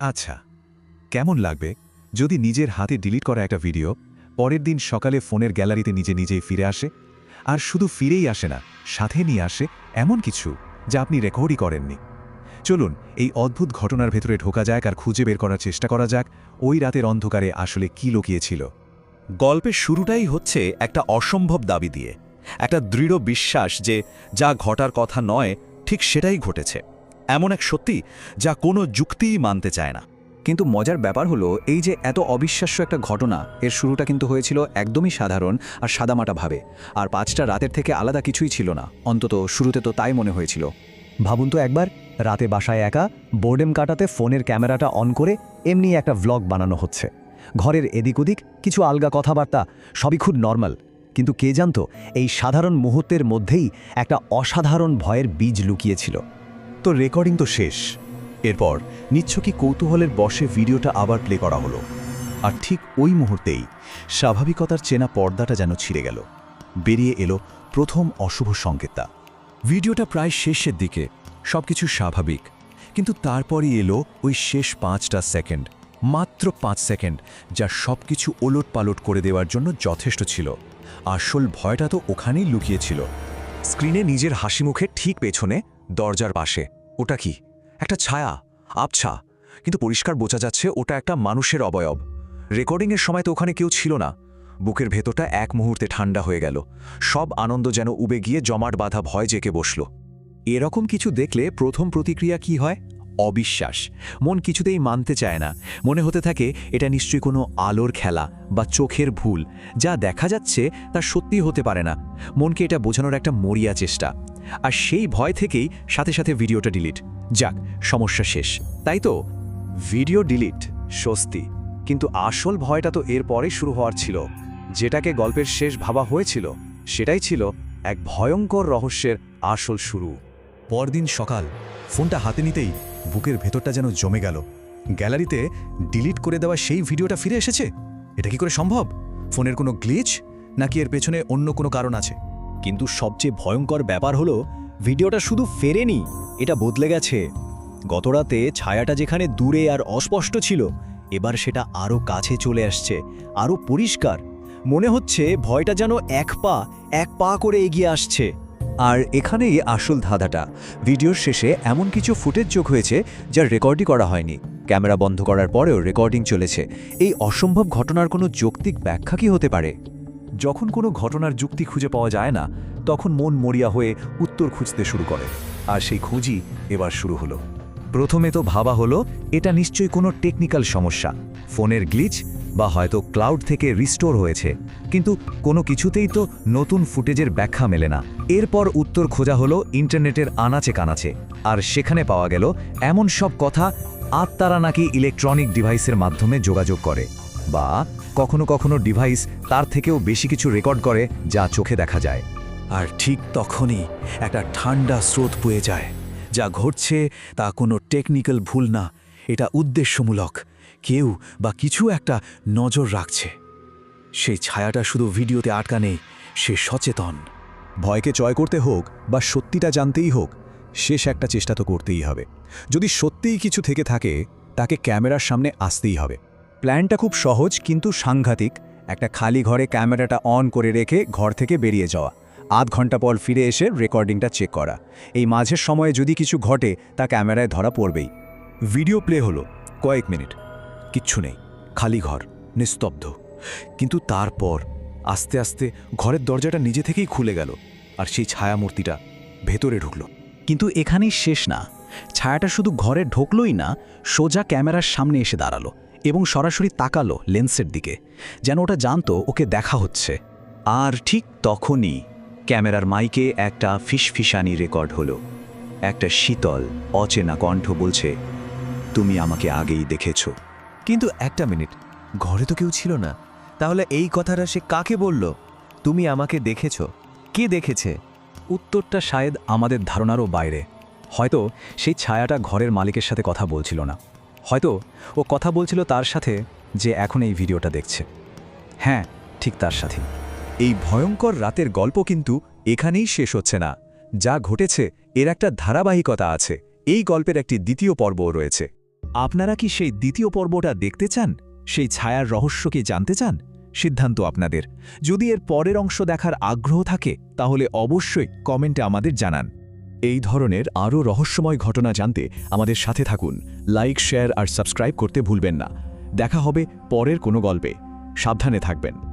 আচ্ছা, কেমন লাগবে যদি নিজের হাতে ডিলিট করা একটা ভিডিও পরের দিন সকালে ফোনের গ্যালারিতে নিজে নিজেই ফিরে আসে? আর শুধু ফিরেই আসে না, সাথে নিয়ে আসে এমন কিছু যা আপনি রেকর্ডই করেননি। চলুন এই অদ্ভুত ঘটনার ভেতরে ঢোকা যাক আর খুঁজে বের করার চেষ্টা করা যাক ওই রাতের অন্ধকারে আসলে কি লুকিয়েছিল। গল্পের শুরুটাই হচ্ছে একটা অসম্ভব দাবি দিয়ে, একটা দৃঢ় বিশ্বাস যে যা ঘটার কথা নয় ঠিক সেটাই ঘটেছে। এমন এক সত্যি যা কোনো যুক্তিই মানতে চায় না। কিন্তু মজার ব্যাপার হলো এই যে এত অবিশ্বাস্য একটা ঘটনা, এর শুরুটা কিন্তু হয়েছিল একদমই সাধারণ আর সাদামাটাভাবে। আর ৫টা রাতের থেকে আলাদা কিছুই ছিল না, অন্তত শুরুতে তো তাই মনে হয়েছিল। ভাবুন তো একবার, রাতে বাসায় একা বোর্ডেম কাটাতে ফোনের ক্যামেরাটা অন করে এমনি একটা ভ্লগ বানানো হচ্ছে। ঘরের এদিক ওদিক কিছু আলগা কথাবার্তা, সবই খুব নর্মাল। কিন্তু কে জানতো এই সাধারণ মুহূর্তের মধ্যেই একটা অসাধারণ ভয়ের বীজ লুকিয়েছিল। তো রেকর্ডিং তো শেষ। এরপর নিচ্ছকি কৌতূহলের বশে ভিডিওটা আবার প্লে করা হলো। আর ঠিক ওই মুহূর্তেই স্বাভাবিকতার চেনা পর্দাটা যেন ছিঁড়ে গেল। বেরিয়ে এলো প্রথম অশুভ সংকেতটা। ভিডিওটা প্রায় শেষের দিকে, সবকিছু স্বাভাবিক। কিন্তু তারপরই এলো ওই শেষ 5টা সেকেন্ড, মাত্র 5 সেকেন্ড, যা সবকিছু ওলটপালট করে দেওয়ার জন্য যথেষ্ট ছিল। আসল ভয়টা তো ওখানেই লুকিয়েছিল। স্ক্রিনে নিজের হাসি মুখে ঠিক পেছনে দরজার পাশে ওটা কি? একটা ছায়া, আবছা, কিন্তু পরিষ্কার বোঝা যাচ্ছে ওটা একটা মানুষের অবয়ব। রেকর্ডিংয়ের সময় তো ওখানে কেউ ছিল না। বুকের ভেতরটা এক মুহূর্তে ঠান্ডা হয়ে গেল। সব আনন্দ যেন উবে গিয়ে জমাট বাঁধা ভয় জেকে বসল। এরকম কিছু দেখলে প্রথম প্রতিক্রিয়া কি হয়? অবিশ্বাস। মন কিছুতেই মানতে চায় না। মনে হতে থাকে এটা নিশ্চয়ই কোনো আলোর খেলা বা চোখের ভুল। যা দেখা যাচ্ছে তা সত্যি হতে পারে না। মনকে এটা বোঝানোর একটা মরিয়া চেষ্টা। আর সেই ভয় থেকেই সাথে সাথে ভিডিওটা ডিলিট। যাক, সমস্যা শেষ, তাই তো? ভিডিও ডিলিট, স্বস্তি। কিন্তু আসল ভয়টা তো এর পরেই শুরু হওয়ার ছিল। যেটাকে গল্পের শেষ ভাবা হয়েছিল, সেটাই ছিল এক ভয়ঙ্কর রহস্যের আসল শুরু। পরদিন সকাল, ফোনটা হাতে নিতেই বুকের ভেতরটা যেন জমে গেল। গ্যালারিতে ডিলিট করে দেওয়া সেই ভিডিওটা ফিরে এসেছে। এটা কি করে সম্ভব? ফোনের কোনো গ্লিচ, নাকি এর পেছনে অন্য কোনো কারণ আছে? কিন্তু সবচেয়ে ভয়ঙ্কর ব্যাপার হলো ভিডিওটা শুধু ফেরেনি, এটা বদলে গেছে। গতরাতে ছায়াটা যেখানে দূরে আর অস্পষ্ট ছিল, এবার সেটা আরও কাছে চলে আসছে, আরও পরিষ্কার। মনে হচ্ছে ভয়টা যেন এক পা করে এগিয়ে আসছে। আর এখানেই আসল ধাঁধাটা। ভিডিওর শেষে এমন কিছু ফুটেজ যোগ হয়েছে যা রেকর্ডই করা হয়নি। ক্যামেরা বন্ধ করার পরেও রেকর্ডিং চলেছে। এই অসম্ভব ঘটনার কোনো যৌক্তিক ব্যাখ্যা কি হতে পারে? যখন কোনো ঘটনার যুক্তি খুঁজে পাওয়া যায় না, তখন মন মরিয়া হয়ে উত্তর খুঁজতে শুরু করে। আর সেই খুঁজি এবার শুরু হলো। প্রথমে তো ভাবা হলো এটা নিশ্চয়ই কোনো টেকনিক্যাল সমস্যা, ফোনের গ্লিচ, বা হয়তো ক্লাউড থেকে রিস্টোর হয়েছে। কিন্তু কোনো কিছুতেই তো নতুন ফুটেজের ব্যাখ্যা মেলে না। এরপর উত্তর খোঁজা হলো ইন্টারনেটের আনাচে কানাচে। আর সেখানে পাওয়া গেল এমন সব কথা, আত্মারা নাকি ইলেকট্রনিক ডিভাইসের মাধ্যমে যোগাযোগ করে, বা কখনো কখনো ডিভাইস তার থেকেও বেশি কিছু রেকর্ড করে যা চোখে দেখা যায়। আর ঠিক তখনই একটা ঠান্ডা স্রোত বয়ে যায়। যা ঘটছে তা কোনো টেকনিক্যাল ভুল না, এটা উদ্দেশ্যমূলক। কেউ বা কিছু একটা নজর রাখছে। সেই ছায়াটা শুধু ভিডিওতে আটকা নেই, সে সচেতন। ভয়কে জয় করতে হোক বা সত্যিটা জানতেই হোক, শেষ একটা চেষ্টা তো করতেই হবে। যদি সত্যিই কিছু থেকে থাকে, তাকে ক্যামেরার সামনে আসতেই হবে। প্ল্যানটা খুব সহজ কিন্তু সাংঘাতিক। একটা খালি ঘরে ক্যামেরাটা অন করে রেখে ঘর থেকে বেরিয়ে যাওয়া, আধ ঘন্টা পর ফিরে এসে রেকর্ডিংটা চেক করা। এই মাঝের সময়ে যদি কিছু ঘটে তা ক্যামেরায় ধরা পড়বেই। ভিডিও প্লে হলো কয়েক মিনিট, কিচ্ছু নেই, খালি ঘর, নিস্তব্ধ। কিন্তু তারপর আস্তে আস্তে ঘরের দরজাটা নিজে থেকেই খুলে গেল, আর সেই ছায়ামূর্তিটা ভেতরে ঢুকল। কিন্তু এখানেই শেষ না। ছায়াটা শুধু ঘরে ঢুকলই না, সোজা ক্যামেরার সামনে এসে দাঁড়ালো এবং সরাসরি তাকালো লেন্সের দিকে, যেন ওটা জানতো ওকে দেখা হচ্ছে। আর ঠিক তখনই ক্যামেরার মাইকে একটা ফিসফিসানি রেকর্ড হলো। একটা শীতল অচেনা কণ্ঠ বলছে, তুমি আমাকে আগেই দেখেছ। কিন্তু একটা মিনিট, ঘরে তো কেউ ছিল না। তাহলে এই কথাটা সে কাকে বলল? তুমি আমাকে দেখেছ? কে দেখেছে? উত্তরটা শায়দ আমাদের ধারণারও বাইরে। হয়তো সেই ছায়াটা ঘরের মালিকের সাথে কথা বলছিল না, হয়তো ও কথা বলছিল তার সাথে যে এখন এই ভিডিওটা দেখছে। হ্যাঁ, ঠিক তার সাথে। এই ভয়ঙ্কর রাতের গল্প কিন্তু এখানেই শেষ হচ্ছে না। যা ঘটেছে এর একটা ধারাবাহিকতা আছে। এই গল্পের একটি দ্বিতীয় পর্বও রয়েছে। আপনারা কি সেই দ্বিতীয় পর্বটা দেখতে চান? সেই ছায়ার রহস্যকে জানতে চান? সিদ্ধান্ত আপনাদের। যদি এর পরের অংশ দেখার আগ্রহ থাকে তাহলে অবশ্যই কমেন্টে আমাদের জানান। এই ধরনের আরও রহস্যময় ঘটনা জানতে আমাদের সাথে থাকুন। লাইক, শেয়ার আর সাবস্ক্রাইব করতে ভুলবেন না। দেখা হবে পরের কোনো গল্পে। সাবধানে থাকবেন।